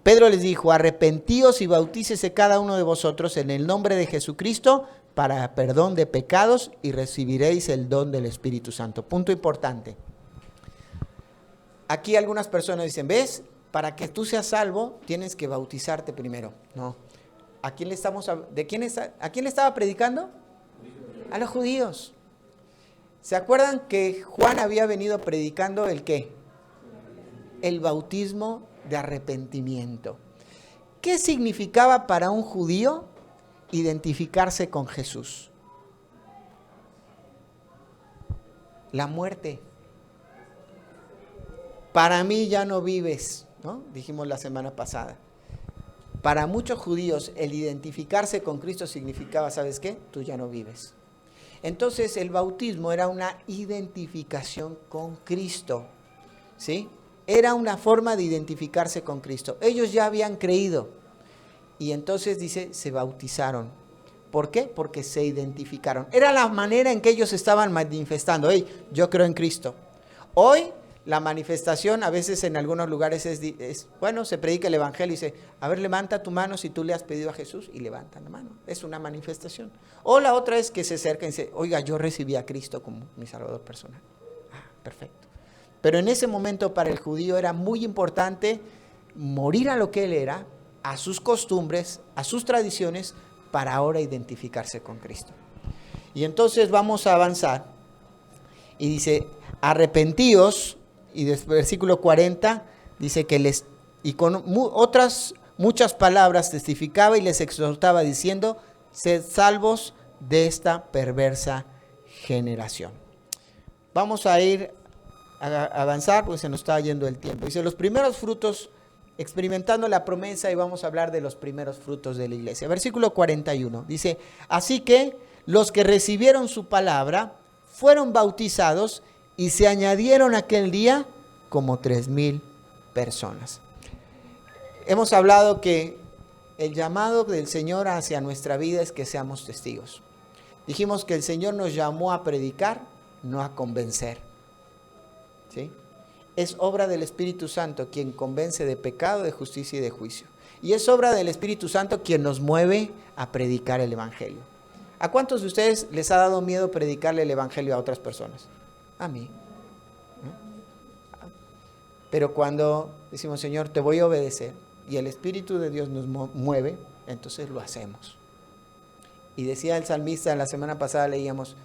[SPEAKER 1] Pedro les dijo, arrepentíos y bautícese cada uno de vosotros en el nombre de Jesucristo para perdón de pecados y recibiréis el don del Espíritu Santo. Punto importante. Aquí algunas personas dicen, ¿ves? Para que tú seas salvo, tienes que bautizarte primero. No. ¿A quién le estaba predicando? A los judíos. ¿Se acuerdan que Juan había venido predicando el qué? El bautismo de arrepentimiento. ¿Qué significaba para un judío identificarse con Jesús? La muerte. Para mí ya no vives, ¿no? Dijimos la semana pasada. Para muchos judíos el identificarse con Cristo significaba, ¿sabes qué? Tú ya no vives. Entonces el bautismo era una identificación con Cristo, ¿sí? Era una forma de identificarse con Cristo. Ellos ya habían creído y entonces dice, se bautizaron. ¿Por qué? Porque se identificaron. Era la manera en que ellos estaban manifestando. Hey, yo creo en Cristo. Hoy la manifestación a veces en algunos lugares es bueno, se predica el Evangelio y dice, a ver, levanta tu mano si tú le has pedido a Jesús y levanta la mano. Es una manifestación. O la otra es que se acerca y dice, oiga, yo recibí a Cristo como mi Salvador personal. Ah, perfecto. Pero en ese momento para el judío era muy importante morir a lo que él era, a sus costumbres, a sus tradiciones, para ahora identificarse con Cristo. Y entonces vamos a avanzar. Y dice, arrepentíos. Y desde el versículo 40 dice que y con otras muchas palabras testificaba y les exhortaba diciendo, sed salvos de esta perversa generación. Vamos a ir a avanzar porque se nos está yendo el tiempo. Dice, los primeros frutos, experimentando la promesa, y vamos a hablar de los primeros frutos de la iglesia. Versículo 41, dice, así que los que recibieron su palabra fueron bautizados y se añadieron aquel día como 3,000 personas. Hemos hablado que el llamado del Señor hacia nuestra vida es que seamos testigos. Dijimos que el Señor nos llamó a predicar, no a convencer. ¿Sí? Es obra del Espíritu Santo quien convence de pecado, de justicia y de juicio. Y es obra del Espíritu Santo quien nos mueve a predicar el Evangelio. ¿A cuántos de ustedes les ha dado miedo predicarle el Evangelio a otras personas? A mí. ¿No? Pero cuando decimos, Señor, te voy a obedecer, y el Espíritu de Dios nos mueve, entonces lo hacemos. Y decía el salmista, la semana pasada leíamos,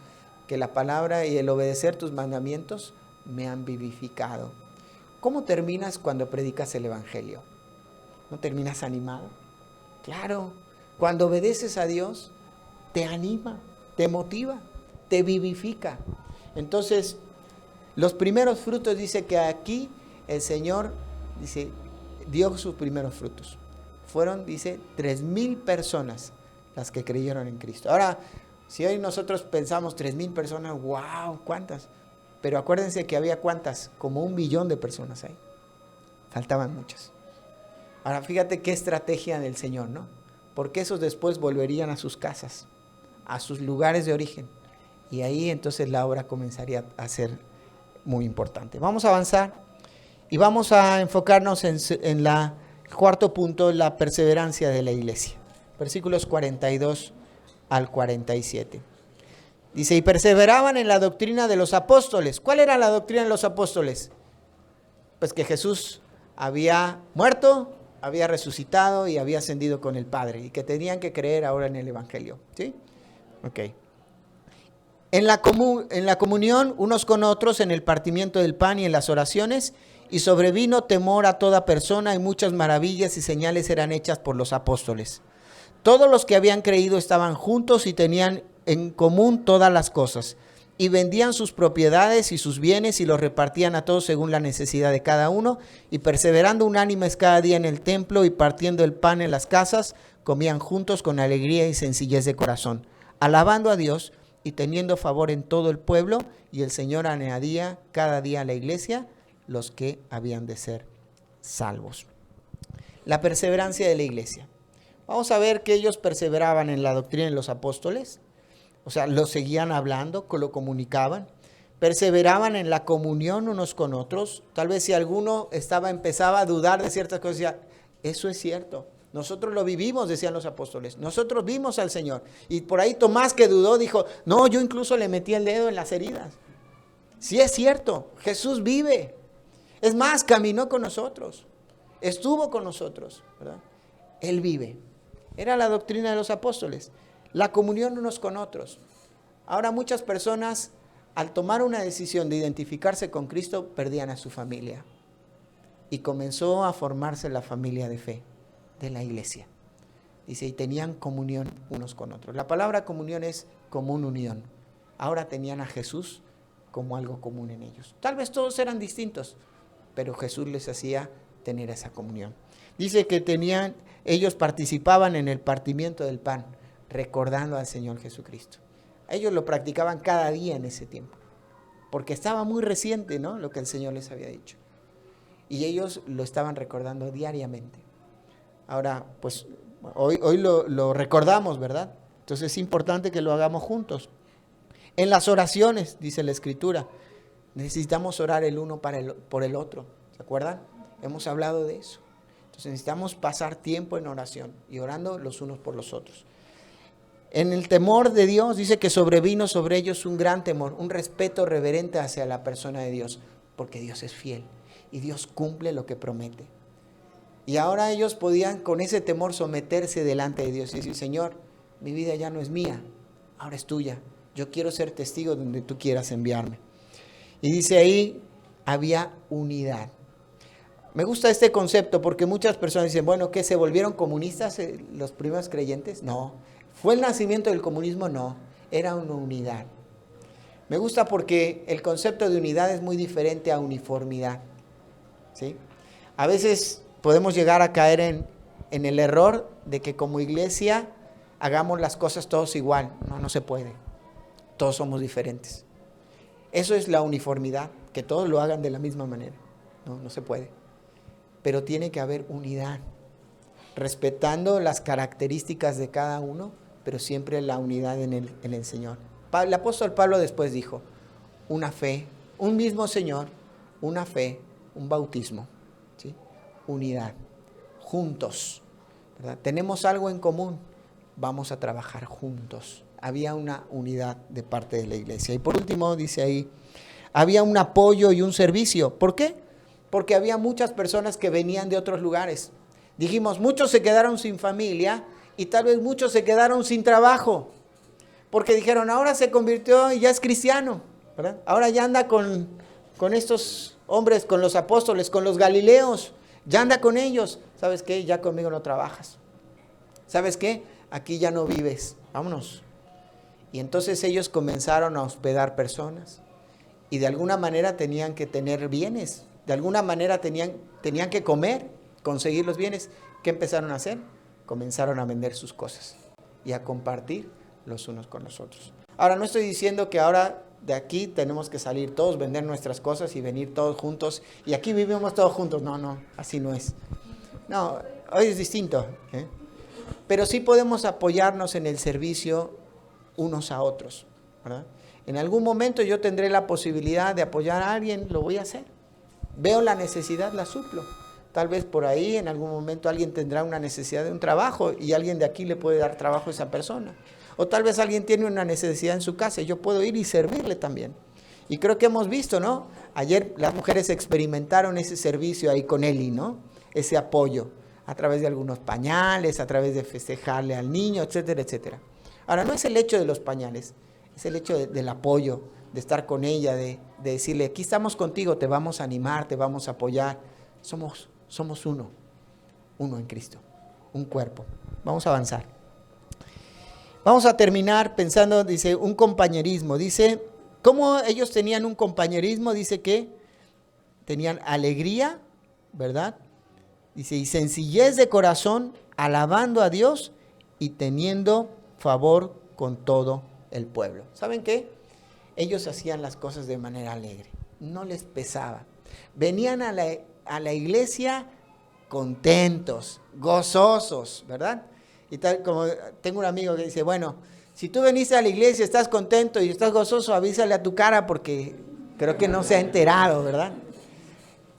[SPEAKER 1] que la palabra y el obedecer tus mandamientos me han vivificado. ¿Cómo terminas cuando predicas el Evangelio? ¿No terminas animado? Claro, cuando obedeces a Dios, te anima, te motiva, te vivifica. Entonces, los primeros frutos, dice que aquí el Señor, dice, dio sus primeros frutos. Fueron, dice, 3,000 personas las que creyeron en Cristo. Ahora, si hoy nosotros pensamos 3,000 personas, wow, ¿cuántas? Pero acuérdense que había ¿cuántas? Como 1 billón de personas ahí. Faltaban muchas. Ahora, fíjate qué estrategia del Señor, ¿no? Porque esos después volverían a sus casas, a sus lugares de origen. Y ahí entonces la obra comenzaría a ser muy importante. Vamos a avanzar y vamos a enfocarnos en la cuarto punto, la perseverancia de la iglesia. Versículos 42 al 47. Dice, y perseveraban en la doctrina de los apóstoles. ¿Cuál era la doctrina de los apóstoles? Pues que Jesús había muerto, había resucitado y había ascendido con el Padre, y que tenían que creer ahora en el Evangelio. ¿Sí? Ok. En la comunión unos con otros, en el partimiento del pan y en las oraciones, y sobrevino temor a toda persona, y muchas maravillas y señales eran hechas por los apóstoles. Todos los que habían creído estaban juntos y tenían en común todas las cosas, y vendían sus propiedades y sus bienes y los repartían a todos según la necesidad de cada uno, y perseverando unánimes cada día en el templo y partiendo el pan en las casas, comían juntos con alegría y sencillez de corazón, alabando a Dios y teniendo favor en todo el pueblo, y el Señor añadía cada día a la iglesia los que habían de ser salvos. La perseverancia de la iglesia. Vamos a ver que ellos perseveraban en la doctrina de los apóstoles, o sea, lo seguían hablando, lo comunicaban, perseveraban en la comunión unos con otros. Tal vez si alguno empezaba a dudar de ciertas cosas, decía, eso es cierto, nosotros lo vivimos, decían los apóstoles, nosotros vimos al Señor. Y por ahí Tomás, que dudó, dijo, no, yo incluso le metí el dedo en las heridas. Sí es cierto, Jesús vive. Es más, caminó con nosotros, estuvo con nosotros, ¿verdad? Él vive. Era la doctrina de los apóstoles, la comunión unos con otros. Ahora muchas personas, al tomar una decisión de identificarse con Cristo, perdían a su familia. Y comenzó a formarse la familia de fe de la iglesia. Dice, y tenían comunión unos con otros. La palabra comunión es común unión. Ahora tenían a Jesús como algo común en ellos. Tal vez todos eran distintos, pero Jesús les hacía tener esa comunión. Dice que ellos participaban en el partimiento del pan, recordando al Señor Jesucristo. Ellos lo practicaban cada día en ese tiempo, porque estaba muy reciente, ¿no?, lo que el Señor les había dicho. Y ellos lo estaban recordando diariamente. Ahora, pues, hoy lo recordamos, ¿verdad? Entonces es importante que lo hagamos juntos. En las oraciones, dice la Escritura, necesitamos orar el uno por el otro. ¿Se acuerdan? Hemos hablado de eso. Entonces necesitamos pasar tiempo en oración y orando los unos por los otros. En el temor de Dios, dice que sobrevino sobre ellos un gran temor, un respeto reverente hacia la persona de Dios, porque Dios es fiel y Dios cumple lo que promete. Y ahora ellos podían con ese temor someterse delante de Dios y decir, Señor, mi vida ya no es mía, ahora es tuya. Yo quiero ser testigo donde tú quieras enviarme. Y dice ahí, había unidad. Me gusta este concepto porque muchas personas dicen, bueno, ¿qué se volvieron comunistas los primeros creyentes? No. ¿Fue el nacimiento del comunismo? No. era una unidad. Me gusta porque el concepto de unidad es muy diferente a uniformidad, ¿sí? A veces podemos llegar a caer en el error de que como iglesia hagamos las cosas todos igual. No, no se puede. Todos somos diferentes. Eso es la uniformidad, que todos lo hagan de la misma manera. No, no se puede. Pero tiene que haber unidad, respetando las características de cada uno, pero siempre la unidad en el Señor. El apóstol Pablo después dijo, una fe, un mismo Señor, una fe, un bautismo, ¿sí? Unidad, juntos, ¿verdad? Tenemos algo en común, vamos a trabajar juntos. Había una unidad de parte de la iglesia. Y por último, dice ahí, había un apoyo y un servicio. ¿Por qué? Porque había muchas personas que venían de otros lugares. Dijimos, muchos se quedaron sin familia y tal vez muchos se quedaron sin trabajo. Porque dijeron, ahora se convirtió y ya es cristiano, ¿verdad? Ahora ya anda con estos hombres, con los apóstoles, con los galileos. Ya anda con ellos. ¿Sabes qué? Ya conmigo no trabajas. ¿Sabes qué? Aquí ya no vives. Vámonos. Y entonces ellos comenzaron a hospedar personas. Y de alguna manera tenían que tener bienes. De alguna manera tenían que comer, conseguir los bienes. ¿Qué empezaron a hacer? Comenzaron a vender sus cosas y a compartir los unos con los otros. Ahora, no estoy diciendo que ahora de aquí tenemos que salir todos, vender nuestras cosas y venir todos juntos. Y aquí vivimos todos juntos. No, no, así no es. No, hoy es distinto, ¿eh? Pero sí podemos apoyarnos en el servicio unos a otros, ¿verdad? En algún momento yo tendré la posibilidad de apoyar a alguien, lo voy a hacer. Veo la necesidad, la suplo. Tal vez por ahí en algún momento alguien tendrá una necesidad de un trabajo y alguien de aquí le puede dar trabajo a esa persona. O tal vez alguien tiene una necesidad en su casa y yo puedo ir y servirle también. Y creo que hemos visto, ¿no? Ayer las mujeres experimentaron ese servicio ahí con Eli, ¿no? Ese apoyo a través de algunos pañales, a través de festejarle al niño, etcétera, etcétera. Ahora, no es el hecho de los pañales, es el hecho del apoyo, de estar con ella, de decirle, aquí estamos contigo, te vamos a animar, te vamos a apoyar. Somos uno en Cristo, un cuerpo. Vamos a avanzar. Vamos a terminar pensando, dice, un compañerismo. Dice, ¿cómo ellos tenían un compañerismo? Dice que tenían alegría, ¿verdad? Dice, y sencillez de corazón, alabando a Dios y teniendo favor con todo el pueblo. ¿Saben qué? Ellos hacían las cosas de manera alegre, no les pesaba. Venían a la iglesia contentos, gozosos, ¿verdad? Y tal como tengo un amigo que dice, bueno, si tú veniste a la iglesia, estás contento y estás gozoso, avísale a tu cara porque creo que no se ha enterado, ¿verdad?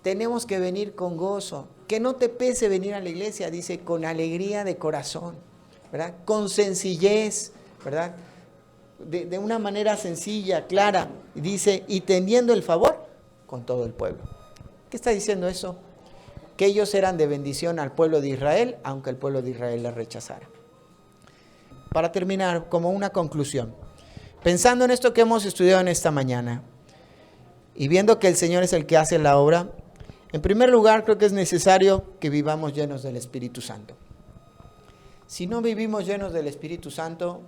[SPEAKER 1] Tenemos que venir con gozo, que no te pese venir a la iglesia, dice, con alegría de corazón, ¿verdad? Con sencillez, ¿verdad? De una manera sencilla, clara, dice, y teniendo el favor con todo el pueblo. ¿Qué está diciendo eso? Que ellos eran de bendición al pueblo de Israel, aunque el pueblo de Israel les rechazara. Para terminar, como una conclusión, pensando en esto que hemos estudiado en esta mañana, y viendo que el Señor es el que hace la obra, en primer lugar creo que es necesario que vivamos llenos del Espíritu Santo. Si no vivimos llenos del Espíritu Santo,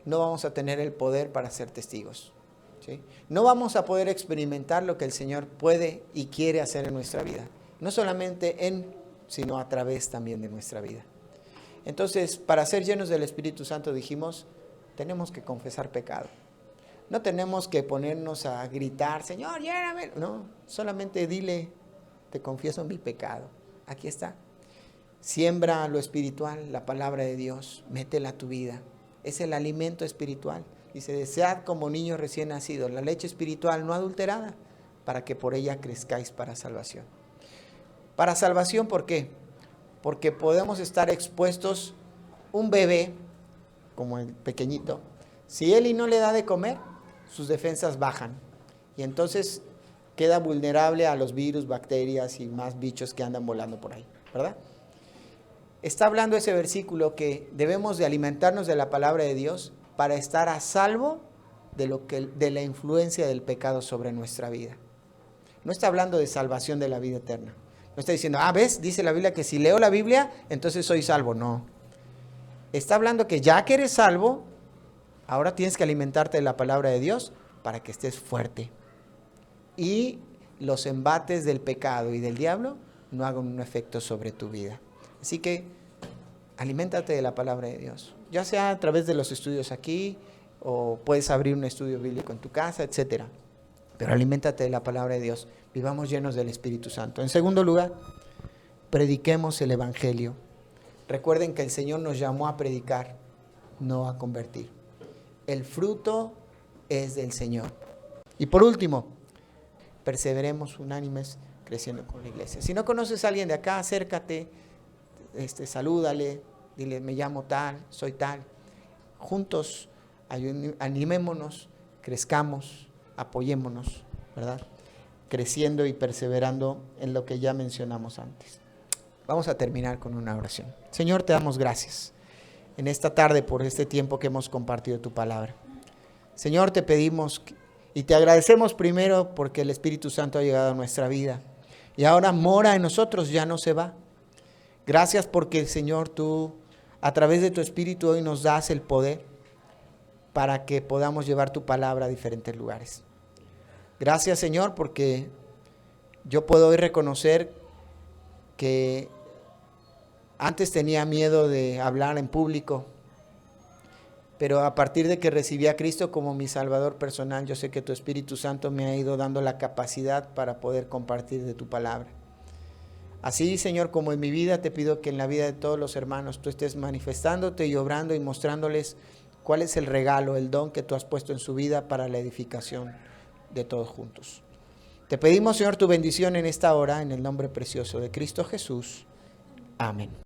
[SPEAKER 1] no vamos a tener el poder para ser testigos, ¿sí? No vamos a poder experimentar lo que el Señor puede y quiere hacer en nuestra vida. No solamente sino a través también de nuestra vida. Entonces, para ser llenos del Espíritu Santo, dijimos, tenemos que confesar pecado. No tenemos que ponernos a gritar, Señor, lléname. No, solamente dile, te confieso mi pecado. Aquí está. Siembra lo espiritual, la palabra de Dios, métela a tu vida. Es el alimento espiritual. Dice, desead como niños recién nacidos la leche espiritual no adulterada, para que por ella crezcáis para salvación. Para salvación, ¿por qué? Porque podemos estar expuestos, un bebé, como el pequeñito, si él y no le da de comer, sus defensas bajan. Y entonces queda vulnerable a los virus, bacterias y más bichos que andan volando por ahí, ¿verdad? Está hablando ese versículo que debemos de alimentarnos de la palabra de Dios para estar a salvo de la influencia del pecado sobre nuestra vida. No está hablando de salvación de la vida eterna. No está diciendo, ¿ves? Dice la Biblia que si leo la Biblia, entonces soy salvo. No. Está hablando que ya que eres salvo, Ahora tienes que alimentarte de la palabra de Dios para que estés fuerte. Y los embates del pecado y del diablo no hagan un efecto sobre tu vida. Así que aliméntate de la palabra de Dios, ya sea a través de los estudios aquí, o puedes abrir un estudio bíblico en tu casa, etcétera. Pero aliméntate de la palabra de Dios. Vivamos llenos del Espíritu Santo. En segundo lugar, prediquemos el Evangelio. Recuerden que el Señor nos llamó a predicar, no a convertir. El fruto es del Señor. Y por último, perseveremos unánimes creciendo con la iglesia. Si no conoces a alguien de acá, acércate, salúdale, dile, me llamo tal, soy tal. Juntos animémonos, crezcamos, apoyémonos, ¿verdad? Creciendo y perseverando en lo que ya mencionamos antes. Vamos a terminar con una oración. Señor, te damos gracias en esta tarde por este tiempo que hemos compartido tu palabra. Señor, te pedimos y te agradecemos primero porque el Espíritu Santo ha llegado a nuestra vida y ahora mora en nosotros, ya no se va. Gracias porque, Señor, tú a través de tu Espíritu hoy nos das el poder para que podamos llevar tu palabra a diferentes lugares. Gracias, Señor, porque yo puedo hoy reconocer que antes tenía miedo de hablar en público, pero a partir de que recibí a Cristo como mi Salvador personal, yo sé que tu Espíritu Santo me ha ido dando la capacidad para poder compartir de tu palabra. Así, Señor, como en mi vida, te pido que en la vida de todos los hermanos tú estés manifestándote y obrando y mostrándoles cuál es el regalo, el don que tú has puesto en su vida para la edificación de todos juntos. Te pedimos, Señor, tu bendición en esta hora, en el nombre precioso de Cristo Jesús. Amén.